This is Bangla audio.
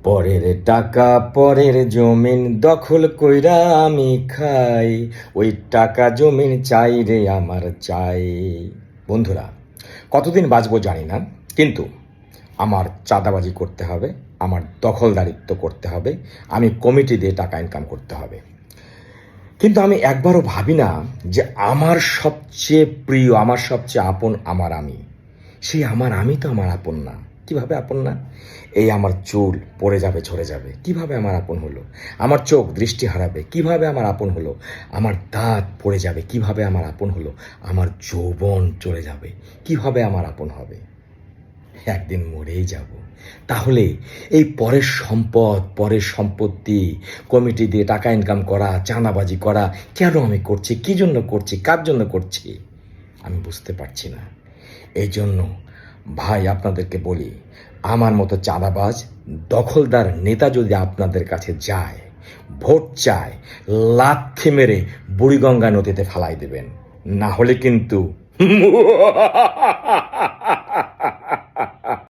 পরের টাকা পরের জমিন দখল কইরা আমি খাই, ওই টাকা জমিন চাই রে আমার চাই। বন্ধুরা, কতদিন বাঁচবো জানি না, কিন্তু আমার চাঁদাবাজি করতে হবে, আমার দখলদারিত্ব করতে হবে, আমি কমিটি দিয়ে টাকা ইনকাম করতে হবে। কিন্তু আমি একবারও ভাবি না যে আমার সবচেয়ে প্রিয়, আমার সবচেয়ে আপন আমার আমি, সেই আমার আমি তো আমার আপন না। কিভাবে আপন না? এই আমার চুল পড়ে যাবে, ঝরে যাবে, কিভাবে আমার আপন হলো? আমার চোখ দৃষ্টি হারাবে, কিভাবে আমার আপন হলো? আমার দাঁত পড়ে যাবে, কিভাবে আমার আপন হলো? আমার যৌবন চলে যাবে, কিভাবে আমার আপন হবে? একদিন মরেই যাব। তাহলে এই পরের সম্পদ, পরের সম্পত্তি, কমিটি দিয়ে টাকা ইনকাম করা, চাঁদাবাজি করা কেন আমি করছি? কি জন্য করছি? কার জন্য করছি? আমি বুঝতে পারছি না। এই জন্য ভাই আপনাদেরকে বলি, আমার মতো চাঁদাবাজ দখলদার নেতা যদি আপনাদের কাছে যায়, ভোট চায়, লাথি মেরে বুড়িগঙ্গা নদীতে ফেলাই দেবেন, না হলে কিন্তু